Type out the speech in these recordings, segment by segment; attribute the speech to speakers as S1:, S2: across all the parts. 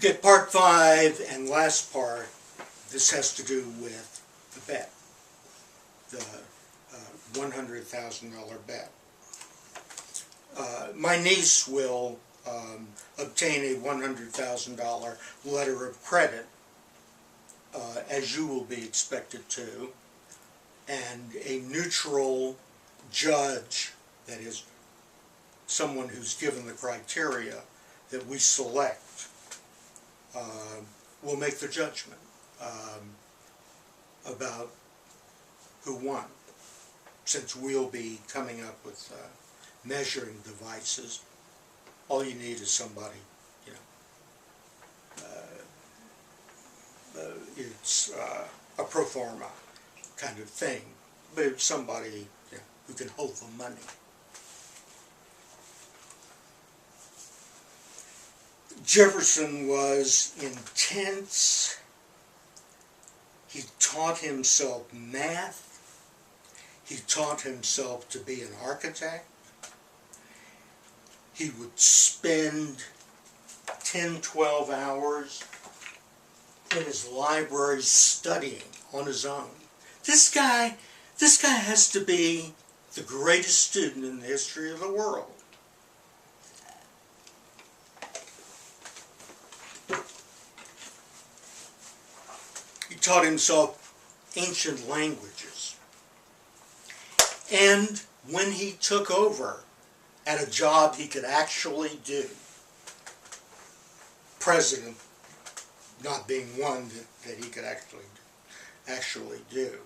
S1: Okay, part 5 and last part, this has to do with the bet, the $100,000 bet. My niece will obtain a $100,000 letter of credit, as you will be expected to, and a neutral judge, that is, someone who's given the criteria that we select, will make the judgment about who won, since we'll be coming up with measuring devices. All you need is somebody, it's a pro forma kind of thing, but it's somebody who can hold the money. Jefferson was intense. He taught himself math. He taught himself to be an architect. He would spend 10, 12 hours in his library studying on his own. This guy has to be the greatest student in the history of the world. He taught himself ancient languages. And when he took over at a job he could actually do, president not being one that he could actually do,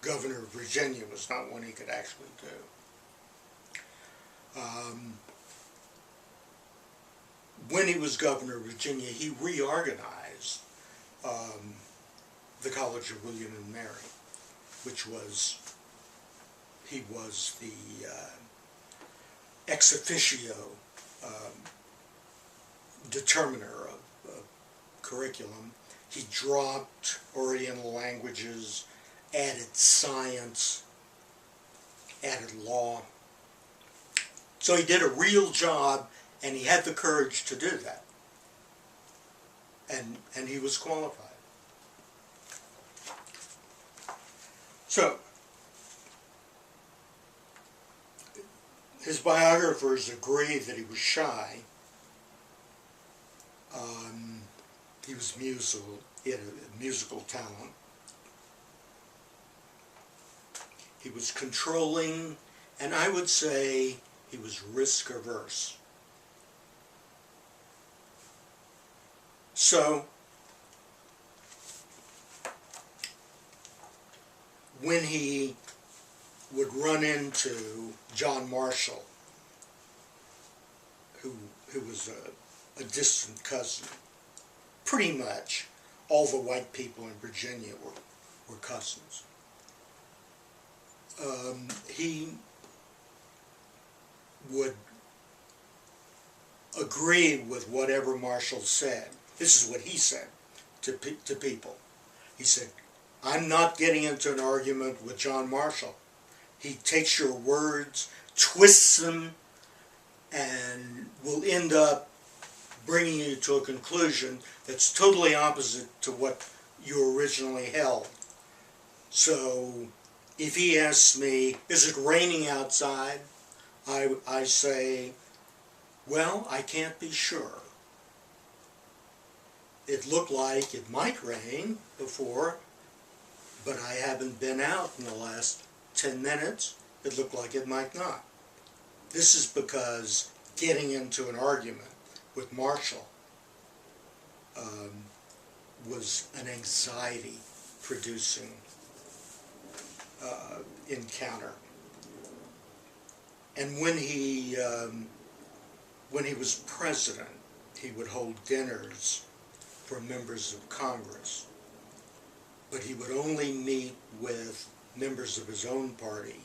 S1: governor of Virginia was not one he could actually do. When he was governor of Virginia, he reorganized the College of William and Mary, which was, he was the ex officio determiner of curriculum. He dropped Oriental languages, added science, added law. So he did a real job, and he had the courage to do that. And he was qualified. So, his biographers agree that he was shy. He was musical. He had a musical talent. He was controlling, and I would say he was risk averse. So, when he would run into John Marshall, who was a distant cousin, pretty much all the white people in Virginia were cousins. He would agree with whatever Marshall said. This is what he said to people. He said, "I'm not getting into an argument with John Marshall. He takes your words, twists them, and will end up bringing you to a conclusion that's totally opposite to what you originally held. So if he asks me, is it raining outside? I say, well, I can't be sure. It looked like it might rain before, but I haven't been out in the last 10 minutes. It looked like it might not." This is because getting into an argument with Marshall was an anxiety-producing encounter. And when he was president, he would hold dinners for members of Congress, but he would only meet with members of his own party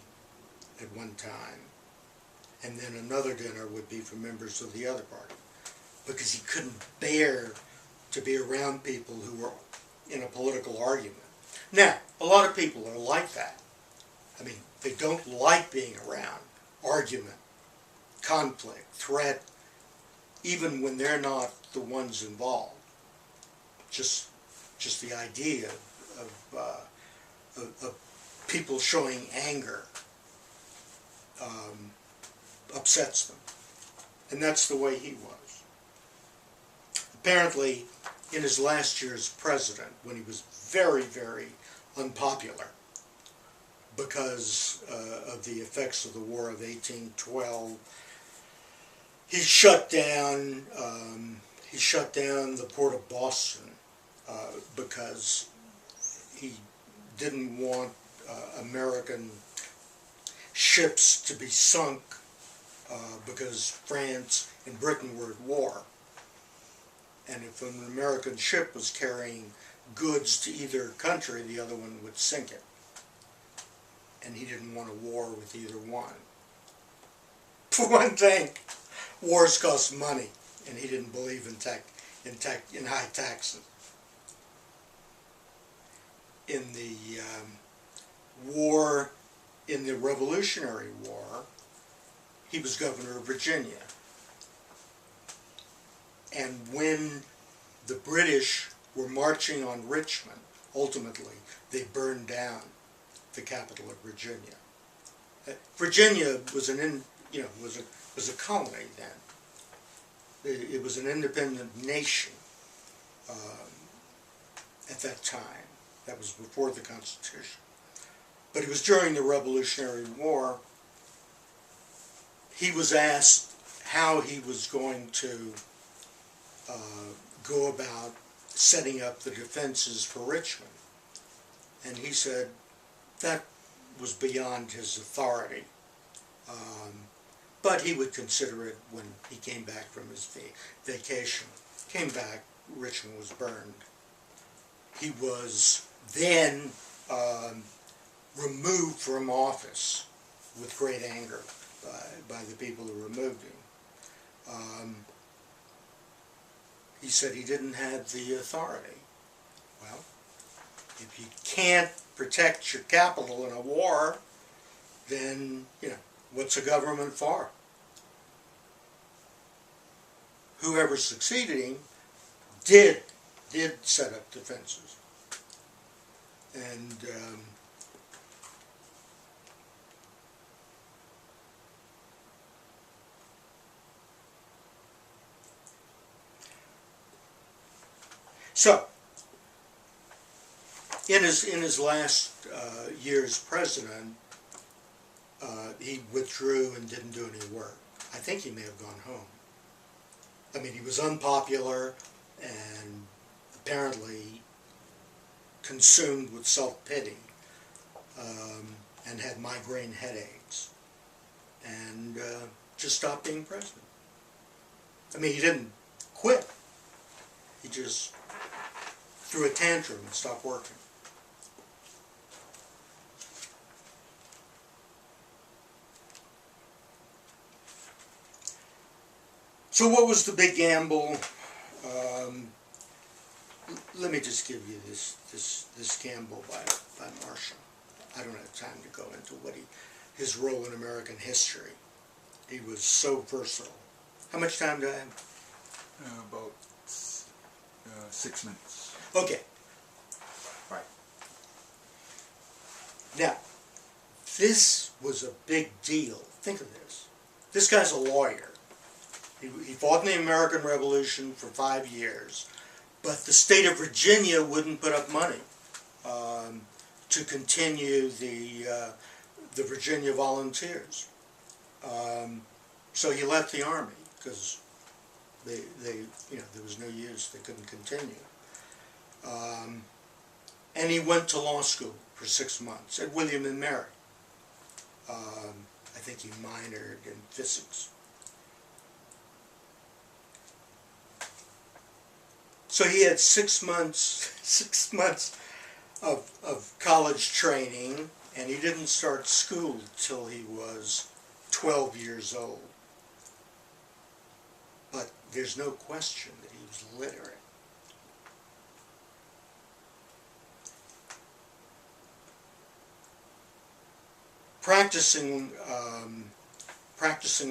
S1: at one time, and then another dinner would be for members of the other party, because he couldn't bear to be around people who were in a political argument. Now, a lot of people are like that. I mean, they don't like being around argument, conflict, threat, even when they're not the ones involved. Just the idea of people showing anger upsets them. And that's the way he was. Apparently, in his last year as president, when he was very, very unpopular because of the effects of the War of 1812, he shut down the port of Boston because he didn't want American ships to be sunk because France and Britain were at war. And if an American ship was carrying goods to either country, the other one would sink it. And he didn't want a war with either one. For one thing, wars cost money, and he didn't believe in high taxes. In the in the Revolutionary War, he was governor of Virginia. And when the British were marching on Richmond, ultimately they burned down the capital of Virginia. Virginia was was a colony then. It was an independent nation at that time. That was before the Constitution. But it was during the Revolutionary War. He was asked how he was going to go about setting up the defenses for Richmond. And he said that was beyond his authority. But he would consider it when he came back from his vacation. Came back, Richmond was burned. He was then removed from office with great anger by the people who removed him. He said he didn't have the authority. Well, if you can't protect your capital in a war, then, what's a government for? Whoever succeeded him did set up defenses. And so, in his last year as president, he withdrew and didn't do any work. I think he may have gone home. I mean, he was unpopular and apparently consumed with self-pity and had migraine headaches and just stopped being president. I mean, he didn't quit. He just threw a tantrum and stopped working. So what was the big gamble? Let me just give you this gamble by Marshall. I don't have time to go into his role in American history. He was so versatile. How much time do I have?
S2: About 6 minutes.
S1: Okay. Right. Now, this was a big deal. Think of this. This guy's a lawyer. He fought in the American Revolution for 5 years, but the state of Virginia wouldn't put up money to continue the Virginia Volunteers. So he left the Army because there was no use. They couldn't continue. And he went to law school for 6 months at William and Mary. I think he minored in physics. So he had 6 months of college training, and he didn't start school till he was 12 years old. But there's no question that he was literate. Practicing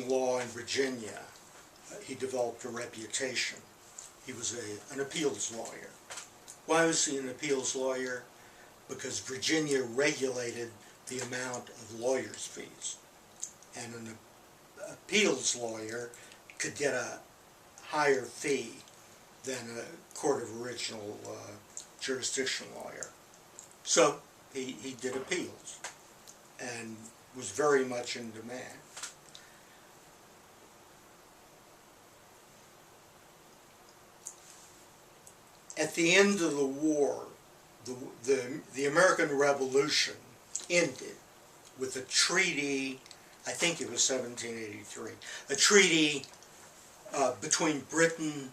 S1: law in Virginia he developed a reputation. He was an appeals lawyer. Why was he an appeals lawyer? Because Virginia regulated the amount of lawyers' fees. And an appeals lawyer could get a higher fee than a court of original jurisdiction lawyer. So he did appeals and was very much in demand. At the end of the war, the American Revolution ended with a treaty, I think it was 1783, a treaty between Britain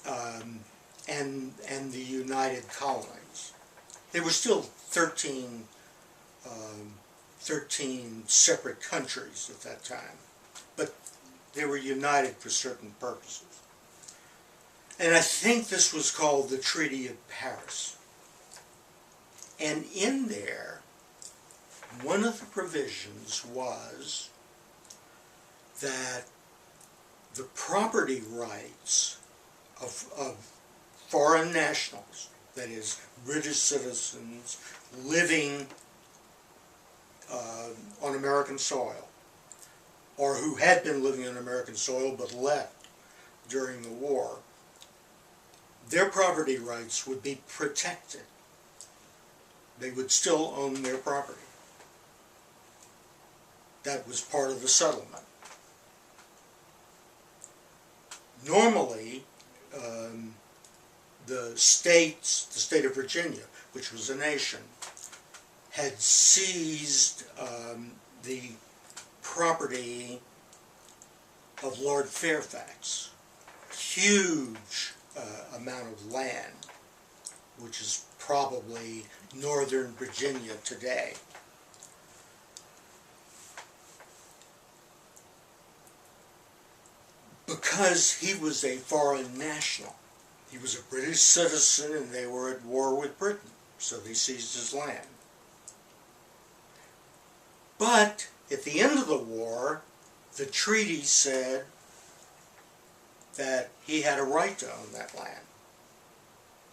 S1: and the United Colonies. There were still 13 separate countries at that time, but they were united for certain purposes. And I think this was called the Treaty of Paris. And in there, one of the provisions was that the property rights of foreign nationals, that is, British citizens living on American soil, or who had been living on American soil but left during the war, their property rights would be protected. They would still own their property. That was part of the settlement. Normally, the state of Virginia, which was a nation, had seized the property of Lord Fairfax. Huge amount of land, which is probably northern Virginia today. Because he was a foreign national. He was a British citizen and they were at war with Britain, so they seized his land. But at the end of the war, the treaty said that he had a right to own that land.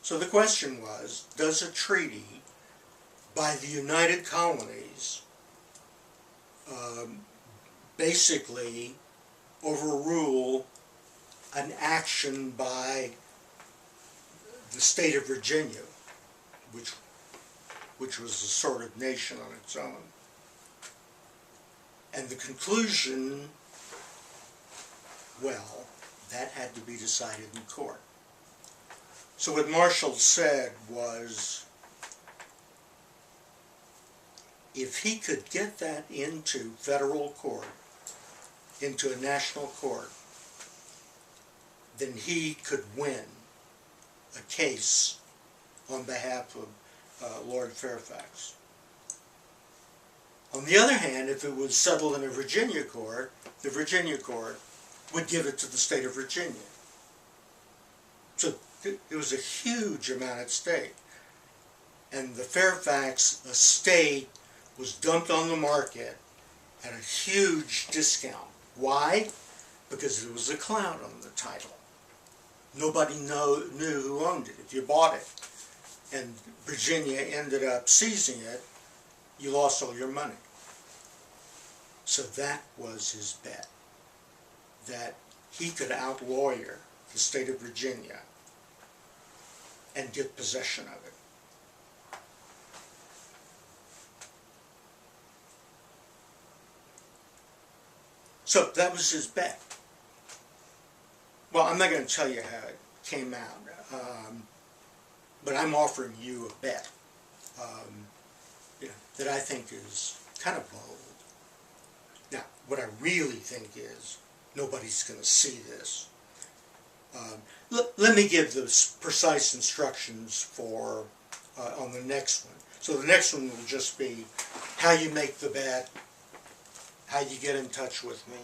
S1: So the question was, does a treaty by the United Colonies basically overrule an action by the state of Virginia, which was a sort of nation on its own? And the conclusion, well, that had to be decided in court. So what Marshall said was, if he could get that into federal court, into a national court, then he could win a case on behalf of Lord Fairfax. On the other hand, if it was settled in a Virginia court, the Virginia court would give it to the state of Virginia. So it was a huge amount at stake. And the Fairfax estate was dumped on the market at a huge discount. Why? Because there was a cloud on the title. Nobody knew who owned it. If you bought it and Virginia ended up seizing it, you lost all your money. So that was his bet, that he could outlawyer the state of Virginia and get possession of it. So that was his bet. Well, I'm not going to tell you how it came out, but I'm offering you a bet that I think is kind of bold. Now, what I really think is, nobody's going to see this. Let me give the precise instructions for on the next one. So the next one will just be how you make the bet, how you get in touch with me.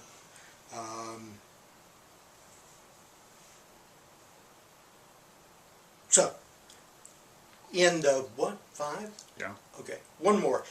S1: So, end of what? 5?
S2: Yeah.
S1: Okay, one more.